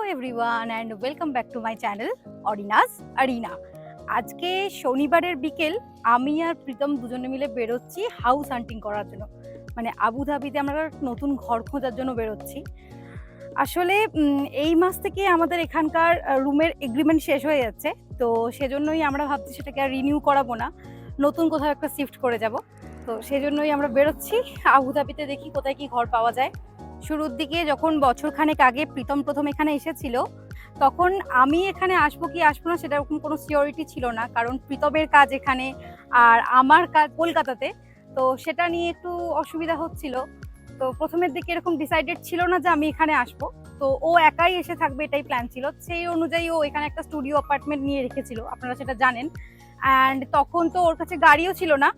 everyone and welcome back to my channel Orina's Arena. আজকে শনিবারের বিকেল আমি আর প্রীতম দুজনে মিলে বেরোচ্ছি হাউস হান্টিং করার জন্য। মানে আবুধাবিতে আমরা নতুন ঘর খোঁজার জন্য বেরোচ্ছি। আসলে এই মাস থেকে আমাদের এখানকার রুমের এগ্রিমেন্ট শেষ হয়ে যাচ্ছে, তো সেজন্যই আমরা ভাবছি সেটাকে আর রিনিউ করাবো না, নতুন কোথাও একটা শিফট করে যাব। তো সেজন্যই আমরা বেরোচ্ছি আবুধাবিতে, দেখি কোথায় কি ঘর পাওয়া যায়। শুরুর দিকে যখন বছরখানেক আগে প্রীতম প্রথম এখানে এসেছিল, তখন আমি এখানে আসবো কি আসবো না সেটা এরকম কোনো সিওরিটি ছিল না, কারণ প্রীতমের কাজ এখানে আর আমার কাজ কলকাতাতে, তো সেটা নিয়ে একটু অসুবিধা হচ্ছিল। তো প্রথমের দিকে এরকম ডিসাইডেড ছিল না যে আমি এখানে আসবো, তো ও একাই এসে থাকবে এটাই প্ল্যান ছিল। সেই অনুযায়ী ও এখানে একটা স্টুডিও অ্যাপার্টমেন্ট নিয়ে রেখেছিল, আপনারা সেটা জানেন। অ্যান্ড তখন তো ওর কাছে গাড়িও ছিল না,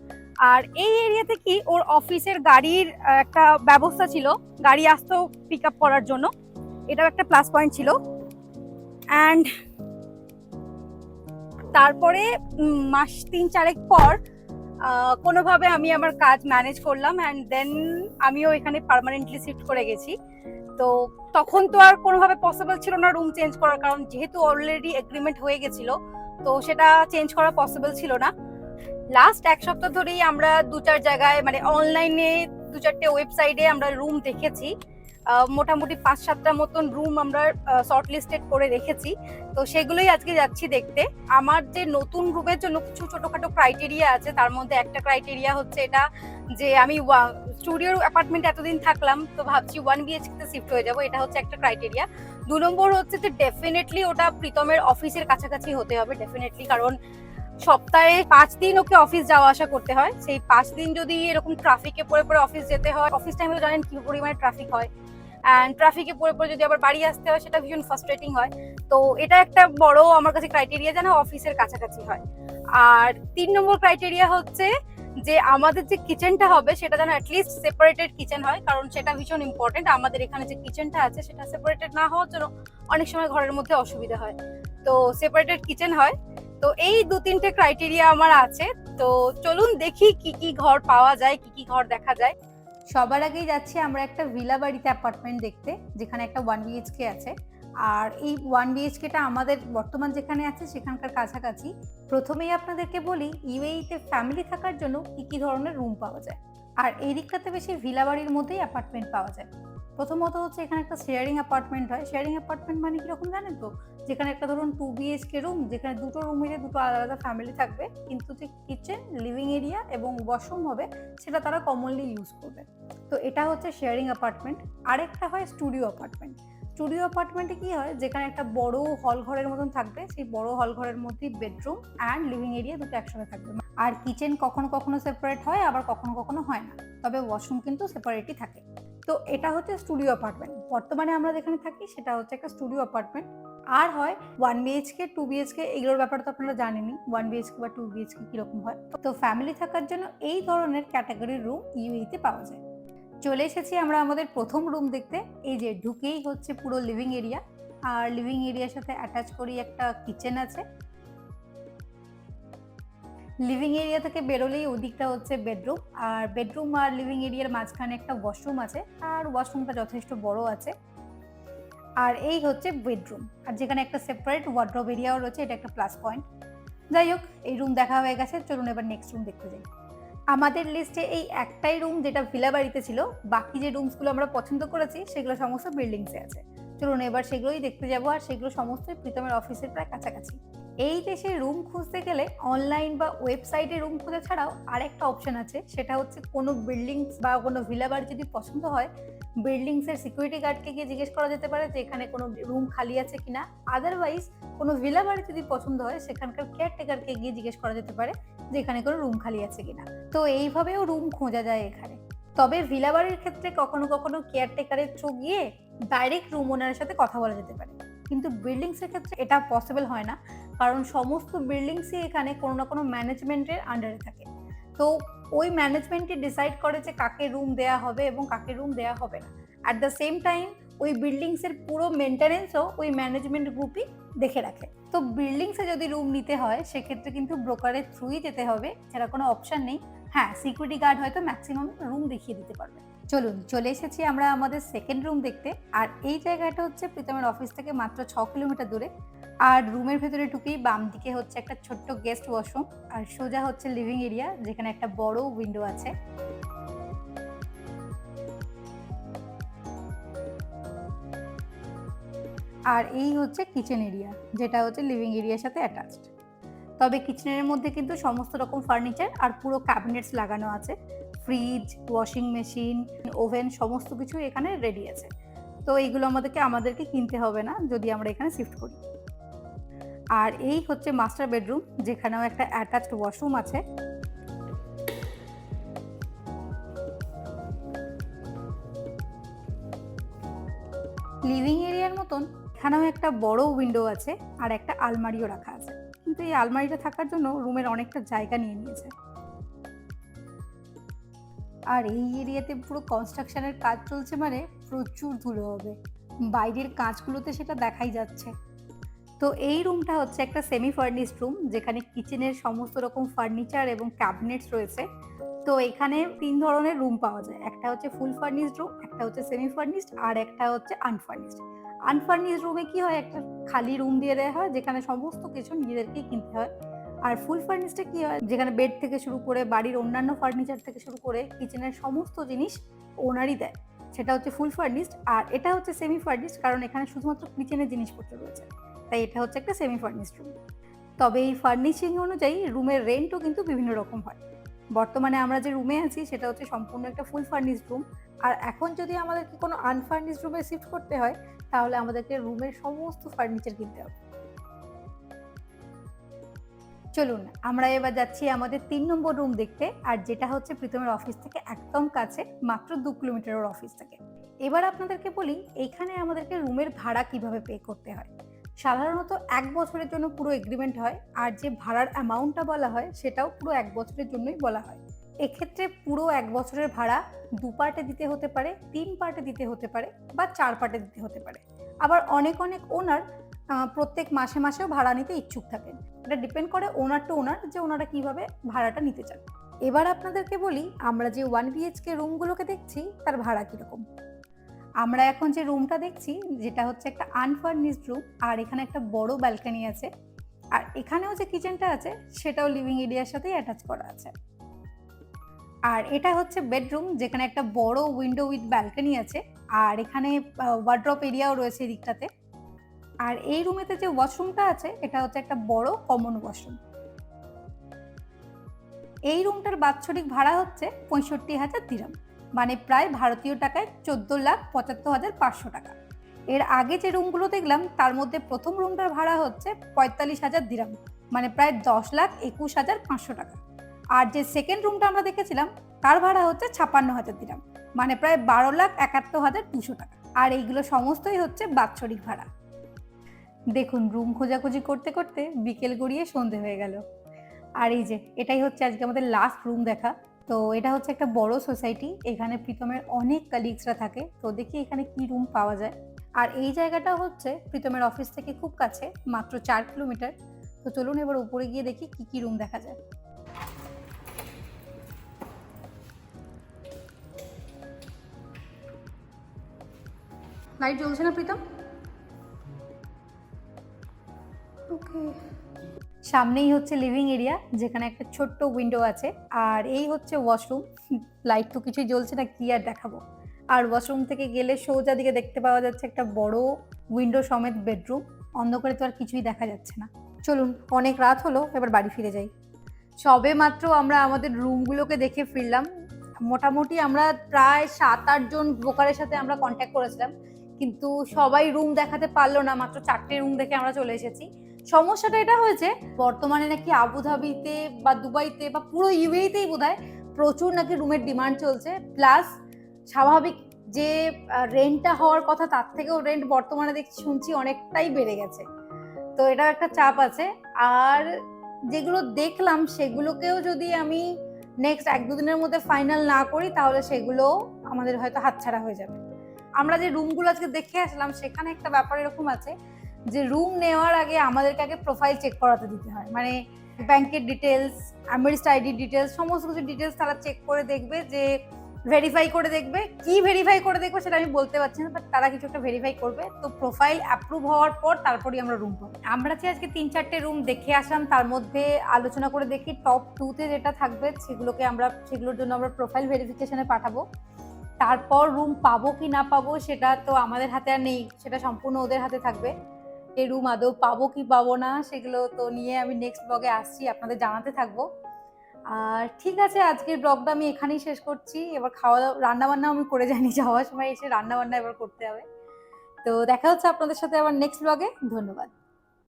আর এই এরিয়াতে কি ওর অফিসের গাড়ির একটা ব্যবস্থা ছিল, গাড়ি আসতো পিক আপ করার জন্য, এটাও একটা প্লাস পয়েন্ট ছিল। অ্যান্ড তারপরে মাস 3-4 পর কোনোভাবে আমি আমার কাজ ম্যানেজ করলাম, অ্যান্ড দেন আমিও এখানে পার্মানেন্টলি শিফট করে গেছি। তো তখন তো আর কোনোভাবে পসিবল ছিল না রুম চেঞ্জ করার, কারণ যেহেতু অলরেডি এগ্রিমেন্ট হয়ে গেছিল, তো সেটা চেঞ্জ করা পসিবল ছিল না। লাস্ট 1 সপ্তাহ ধরেই আমরা 2-4 জায়গায়, মানে অনলাইনে 2-4টে ওয়েবসাইটে আমরা রুম দেখেছি। মোটামুটি 5-7টা মতন রুম আমরা শর্ট লিস্টেড করে রেখেছি, তো সেগুলোই আজকে যাচ্ছি দেখতে। আমার যে নতুন রুমের জন্য কিছু ছোটখাটো ক্রাইটেরিয়া আছে, তার মধ্যে একটা ক্রাইটেরিয়া হচ্ছে এটা যে আমি স্টুডিওর অ্যাপার্টমেন্ট এতদিন থাকলাম, তো ভাবছি 1 BHK তে শিফট হয়ে যাবো, এটা হচ্ছে একটা ক্রাইটেরিয়া। 2 নম্বর হচ্ছে যে ডেফিনেটলি ওটা প্রীতমের অফিসের কাছাকাছি হতে হবে, ডেফিনেটলি, কারণ সপ্তাহে 5 দিন ওকে অফিস যাওয়া আসা করতে হয়। সেই 5 দিন যদি এরকম ট্রাফিকে পড়ে পড়ে অফিস যেতে হয়, অফিস টাইমে তো জানেন কি পরিমাণে ট্রাফিক হয়, অ্যান্ড ট্রাফিকে পড়ে পড়ে যদি আবার বাড়ি আসতে হয়, সেটা ভীষণ ফ্রাস্ট্রেটিং হয়। তো এটা একটা বড় আমার কাছে ক্রাইটেরিয়া, যেন অফিসের কাছাকাছি হয়। আর 3 নম্বর ক্রাইটেরিয়া হচ্ছে যে আমাদের যে কিচেনটা হবে সেটা যেন অ্যাটলিস্ট সেপারেটেড কিচেন হয়, কারণ সেটা ভীষণ ইম্পর্টেন্ট। আমাদের এখানে যে কিচেনটা আছে সেটা সেপারেটেড না হওয়ার জন্য অনেক সময় ঘরের মধ্যে অসুবিধা হয়, তো সেপারেটেড কিচেন হয়। তো এই 2-3টে ক্রাইটেরিয়া আমার আছে। তো চলুন দেখি কি কি ঘর পাওয়া যায়, কি কি ঘর দেখা যায়। সবার আগেই যাচ্ছি আমরা একটা ভিলা বাড়িতে অ্যাপার্টমেন্ট দেখতে, যেখানে একটা 1 BHK আছে। আর এই 1 BHKটা আমাদের বর্তমান যেখানে আছে সেখানকার কাছাকাছি। প্রথমেই আপনাদেরকে বলি ইউএইতে ফ্যামিলি থাকার জন্য কি কি ধরনের রুম পাওয়া যায়। আর এই দিকটাতে বেশি ভিলা বাড়ির মধ্যেই অ্যাপার্টমেন্ট পাওয়া যায়। প্রথমত হচ্ছে এখানে একটা শেয়ারিং অ্যাপার্টমেন্ট হয়। শেয়ারিং অ্যাপার্টমেন্ট মানে কিরকম জানেন তো? যেখানে একটা ধরুন 2 BHK রুম, যেখানে দুটো রুম মিলে দুটো আলাদা আলাদা ফ্যামিলি থাকবে, কিন্তু যে কিচেন, লিভিং এরিয়া এবং ওয়াশরুম হবে সেটা তারা কমনলি ইউজ করবে। তো এটা হচ্ছে শেয়ারিং অ্যাপার্টমেন্ট। আরেকটা হয় স্টুডিও অ্যাপার্টমেন্ট। স্টুডিও অ্যাপার্টমেন্টে কি হয়, যেখানে একটা বড় হল ঘরের মতন থাকবে, সেই বড় হল ঘরের মধ্যে বেডরুম অ্যান্ড লিভিং এরিয়া দুটো একসাথে থাকবে। আর কিচেন কখনো কখনো সেপারেট হয়, আবার কখনো কখনো হয় না, তবে ওয়াশরুম কিন্তু সেপারেটই থাকে। তো এটা হচ্ছে স্টুডিও অ্যাপার্টমেন্ট। বর্তমানে আমরা যেখানে থাকি সেটা হচ্ছে একটা স্টুডিও অ্যাপার্টমেন্ট। আর হয় 1 BHK 2 BHK, এগুলোর ব্যাপারে তো আপনারা জানেনই 1 BHK বা 2 BHK কিরকম হয়। তো ফ্যামিলি থাকার জন্য এই ধরনের ক্যাটাগরির রুম ইউএইতে পাওয়া যায়। চলে এসেছি আমরা আমাদের প্রথম রুম দেখতে। এই যে ঢুকেই হচ্ছে পুরো লিভিং এরিয়া, আর লিভিং এরিয়ার সাথে অ্যাটাচ করি একটা কিচেন আছে। লিভিং এরিয়া থেকে বেরোলেই ওদিকটা হচ্ছে বেডরুম, আর বেডরুম আর লিভিং এরিয়ার মাঝখানে একটা ওয়াশরুম আছে, আর ওয়াশরুমটা যথেষ্ট বড় আছে। আর এই হচ্ছে বেডরুম, আর যেখানে একটা সেপারেট ওয়ার্ড্রোব এরিয়াও রয়েছে, এটা একটা প্লাস পয়েন্ট। যাই হোক, এই রুম দেখা হয়ে গেছে, চলুন এবার নেক্সট রুম দেখতে যাই। আমাদের লিস্টে এই একটাই রুম যেটা ভিলা বাড়িতে ছিল, বাকি যে রুমসগুলো আমরা পছন্দ করেছি সেগুলো সমস্ত বিল্ডিংসে আছে। চলুন এবার সেগুলোই দেখতে যাবো, আর সেগুলো সমস্তই প্রীতমের অফিসের প্রায় কাছাকাছি। এই দেশে রুম খুঁজতে গেলে অনলাইন বা ওয়েবসাইটে রুম খোঁজা ছাড়াও আরেকটা অপশন আছে, সেটা হচ্ছে কোনো বিল্ডিংস বা কোনো ভিলা বাড়ি যদি পছন্দ হয়, বিল্ডিংসের সিকিউরিটি গার্ডকে গিয়ে জিজ্ঞেস করা যেতে পারে যে এখানে কোনো রুম খালি আছে কিনা। আদারওয়াইজ কোনো ভিলা বাড়ি যদি পছন্দ হয়, সেখানকার কেয়ারটেকারকে গিয়ে জিজ্ঞেস করা যেতে পারে যে এখানে কোনো রুম খালি আছে কিনা। তো এইভাবেও রুম খোঁজা যায় এখানে। তবে ভিলা বাড়ির ক্ষেত্রে কখনো কখনো কেয়ারটেকারের থ্রু গিয়ে ডাইরেক্ট রুম ওনারের সাথে কথা বলা যেতে পারে, কিন্তু বিল্ডিংসের ক্ষেত্রে এটা পসিবল হয় না, কারণ সমস্ত বিল্ডিংসই এখানে কোনো না কোনো ম্যানেজমেন্টের আন্ডারে থাকে। তো ওই ম্যানেজমেন্টই ডিসাইড করে যে কাকে রুম দেওয়া হবে এবং কাকে রুম দেওয়া হবে না। অ্যাট দ্য সেম টাইম ওই বিল্ডিংসের পুরো মেনটেনেন্সও ওই ম্যানেজমেন্ট গ্রুপই দেখে রাখে। তো বিল্ডিংসে যদি রুম নিতে হয় সেক্ষেত্রে কিন্তু ব্রোকারের থ্রুই যেতে হবে, ছাড়া কোনো অপশন নেই। হ্যাঁ, সিকিউরিটি গার্ড হয়তো ম্যাক্সিমাম রুম দেখিয়ে দিতে পারবে। চলুন চলে এসেছি আমরা আমাদের সেকেন্ড রুম দেখতে। আর এই জায়গাটা হচ্ছে প্রীতমের অফিস থেকে মাত্র 6 কিলোমিটার দূরে। আর রুমের ভেতরে ঢুকেই বাম দিকে হচ্ছে একটা ছোট্ট গেস্ট ওয়াশরুম, আর সোজা হচ্ছে লিভিং এরিয়া যেখানে একটা বড় উইন্ডো আছে। আর এই হচ্ছে কিচেন এরিয়া, যেটা হচ্ছে লিভিং এরিয়ার সাথে অ্যাটাচড। তবে কিচেনের মধ্যে কিন্তু সমস্ত রকম ফার্নিচার আর পুরো ক্যাবিনেটস লাগানো আছে। ফ্রিজ, ওয়াশিং মেশিন, ওভেন সমস্ত কিছু এখানে রেডি আছে। তো এইগুলো আমাদেরকে কিনতে হবে না যদি আমরা এখানে শিফট করি। আর এই হচ্ছে মাস্টার বেডরুম, যেখানেও একটা অ্যাটাচড ওয়াশরুম আছে। লিভিং এরিয়ার মতন এখানেও একটা বড় উইন্ডো আছে আর একটা আলমারিও রাখা আছে, কিন্তু এই আলমারিটা থাকার জন্য রুমের অনেকটা জায়গা নিয়ে নিয়েছে। আর এই এরিয়াতে পুরো কনস্ট্রাকশনের কাজ চলছে, মানে প্রচুর ধুলো হবে, বাইরের কাঁচগুলোতে সেটা দেখাই যাচ্ছে। তো এই রুমটা হচ্ছে একটা সেমি ফার্নিশড রুম, যেখানে কিচেনের সমস্ত রকম ফার্নিচার এবং ক্যাবিনেটস রয়েছে। তো এখানে 3 ধরনের রুম পাওয়া যায়, একটা হচ্ছে ফুল ফার্নিশড রুম, একটা হচ্ছে সেমি ফার্নিশড, আর একটা হচ্ছে আনফার্নিশড। আনফার্নিশড রুমে কি হয়, একটা খালি রুম দিয়ে দেওয়া হয় যেখানে সমস্ত কিছু নিজেদেরকেই কিনতে হয়। আর ফুল ফার্নিশডে কি হয়, যেখানে বেড থেকে শুরু করে বাড়ির অন্যান্য ফার্নিচার থেকে শুরু করে কিচেনের সমস্ত জিনিস ওনারই দেয়, সেটা হচ্ছে ফুল ফার্নিশড। আর এটা হচ্ছে সেমি ফার্নিশড, কারণ এখানে শুধুমাত্র কিচেনের জিনিসপত্র রয়েছে, তাই এটা হচ্ছে একটা সেমি ফার্নিশড রুম। তবে এই ফার্নিশিং অনুযায়ী রুমের রেন্টও কিন্তু বিভিন্ন রকম হয়। বর্তমানে আমরা যে রুমে আছি সেটা হচ্ছে সম্পূর্ণ একটা ফুল ফার্নিশড রুম। আর এখন যদি আমাদেরকে কোনো আনফার্নিশড রুমে শিফট করতে হয়, তাহলে আমাদেরকে রুমের সমস্ত ফার্নিচার কিনতে হবে। চলুন আমরা এবার যাচ্ছি আমাদের 3 নম্বর রুম দেখতে, আর যেটা হচ্ছে প্রীতমের অফিস থেকে একদম কাছে, মাত্র 2 কিলোমিটারের অফিস থেকে। এবার আপনাদেরকে বলি এইখানে আমাদেরকে রুমের ভাড়া কিভাবে পে করতে হয়। সাধারণত 1 বছরের জন্য পুরো এগ্রিমেন্ট হয়, আর যে ভাড়ার অ্যামাউন্টটা বলা হয় সেটাও পুরো 1 বছরের জন্যই বলা হয়। এক্ষেত্রে পুরো 1 বছরের ভাড়া 2 পার্টে দিতে হতে পারে, 3 পার্টে দিতে হতে পারে, বা 4 পার্টে দিতে হতে পারে। আবার অনেক অনেক ওনার প্রত্যেক মাসে মাসেও ভাড়া নিতে ইচ্ছুক থাকেন। এটা ডিপেন্ড করে ওনার টু ওনার, যে ওনারা কিভাবে ভাড়াটা নিতে চান। এবার আপনাদেরকে বলি আমরা যে 1 BHK রুমগুলোকে দেখছি তার ভাড়া কিরকম। আমরা এখন যে রুমটা দেখছি যেটা হচ্ছে একটা আনফার্নিশড রুম, আর এখানে একটা বড় ব্যালকনি আছে। আর এখানেও যে কিচেনটা আছে সেটাও লিভিং এরিয়ার সাথেই অ্যাটাচ করা আছে। আর এটা হচ্ছে বেডরুম, যেখানে একটা বড় উইন্ডো উইথ ব্যালকনি আছে, আর এখানে ওয়ার্ড্রপ এরিয়াও রয়েছে এই দিকটাতে। আর এই রুমেতে যে ওয়াশরুমটা আছে এটা হচ্ছে একটা বড় কমন ওয়াশরুম। এই রুমটার বাৎসরিক ভাড়া হচ্ছে 65,000 দিরহাম, মানে প্রায় ভারতীয় টাকায় 14,75,500 টাকা। এর আগে যে রুমগুলো দেখলাম তার মধ্যে প্রথম রুমটার ভাড়া হচ্ছে 45,000 দিরহাম, মানে প্রায় 10,21,500 টাকা। আর যে সেকেন্ড রুমটা আমরা দেখেছিলাম তার ভাড়া হচ্ছে 56,000 দিরহাম, মানে প্রায় 12,71,200 টাকা। আর এইগুলো সমস্তই হচ্ছে বাৎসরিক ভাড়া। দেখুন রুম খোঁজাখুঁজি করতে করতে বিকেল গড়িয়ে সন্ধে হয়ে গেল। আর এই যে এটাই হচ্ছে আজকে আমাদের লাস্ট রুম দেখা। তো এটা হচ্ছে একটা বড় সোসাইটি, এখানে প্রীতমের অনেক কালিগসরা থাকে। তো দেখি এখানে কি রুম পাওয়া যায়। আর এই জায়গাটা হচ্ছে প্রীতমের অফিস থেকে খুব কাছে, মাত্র 4 কিলোমিটার। তো চলুন এবার উপরে গিয়ে দেখি কি কি রুম দেখা যায়। লাইট জ্বলছে না প্রীতম? ওকে। সামনেই হচ্ছে লিভিং এরিয়া, যেখানে একটা ছোট্ট উইন্ডো আছে। আর এই হচ্ছে ওয়াশরুম। লাইট তো কিছুই জ্বলছে না, কি আর দেখাবো। আর ওয়াশরুম থেকে গেলে সোজা দিকে দেখতে পাওয়া যাচ্ছে একটা বড় উইন্ডো সমেত বেডরুম। অন্ধকারে তো আর কিছুই দেখা যাচ্ছে না। চলুন অনেক রাত হলো, এবার বাড়ি ফিরে যাই। সবে মাত্র আমরা আমাদের রুমগুলোকে দেখে ফিরলাম। মোটামুটি আমরা প্রায় 7-8 জন ব্রোকারের সাথে আমরা কন্ট্যাক্ট করেছিলাম, কিন্তু সবাই রুম দেখাতে পারলো না। মাত্র 4টে রুম দেখে আমরা চলে এসেছি। সমস্যাটা এটা হয়েছে, বর্তমানে নাকি আবুধাবিতে বা দুবাইতে বা পুরো ইউএইতেই বোধহয় প্রচুর নাকি রুমের ডিমান্ড চলছে। প্লাস স্বাভাবিক যে রেন্টটা হওয়ার কথা তার থেকেও রেন্ট বর্তমানে শুনছি অনেকটাই বেড়ে গেছে। তো এটার একটা চাপ আছে। আর যেগুলো দেখলাম সেগুলোকেও যদি আমি নেক্সট 1-2 দিনের মধ্যে ফাইনাল না করি, তাহলে সেগুলো আমাদের হয়তো হাতছাড়া হয়ে যাবে। আমরা যে রুমগুলো আজকে দেখে আসলাম সেখানে একটা ব্যাপার এরকম আছে যে রুম নেওয়ার আগে আমাদেরকে আগে প্রোফাইল চেক করাতে দিতে হয়, মানে ব্যাংকের ডিটেলস, আমেরিস্ট আইডি ডিটেলস, সমস্ত কিছু ডিটেলস তারা চেক করে দেখবে যে ভেরিফাই করে দেখবে, কি ভেরিফাই করে দেখবে সেটা আমি বলতে পারছি না, বাট তারা কিছু একটা ভেরিফাই করবে। তো প্রোফাইল অ্যাপ্রুভ হওয়ার পর তারপরেই আমরা রুম পাবো। আমরা যে আজকে 3-4টে রুম দেখে আসলাম, তার মধ্যে আলোচনা করে দেখি টপ 2-তে যেটা থাকবে সেগুলোর জন্য আমরা প্রোফাইল ভেরিফিকেশনে পাঠাবো। তারপর রুম পাবো কি না পাবো সেটা তো আমাদের হাতে আর নেই, সেটা সম্পূর্ণ ওদের হাতে থাকবে। এই রুম আদৌ পাবো কি পাবো না সেগুলো তো নিয়ে আমি নেক্সট ব্লগে আসছি, আপনাদের জানাতে থাকবো। আর ঠিক আছে, আজকের ব্লগটা আমি এখানেই শেষ করছি। এবার খাওয়া দাওয়া রান্না বান্না আমি করে যাইনি, যাওয়ার সময় এসে রান্না বান্না এবার করতে হবে। তো দেখা হচ্ছে আপনাদের সাথে আবার নেক্সট ব্লগে। ধন্যবাদ।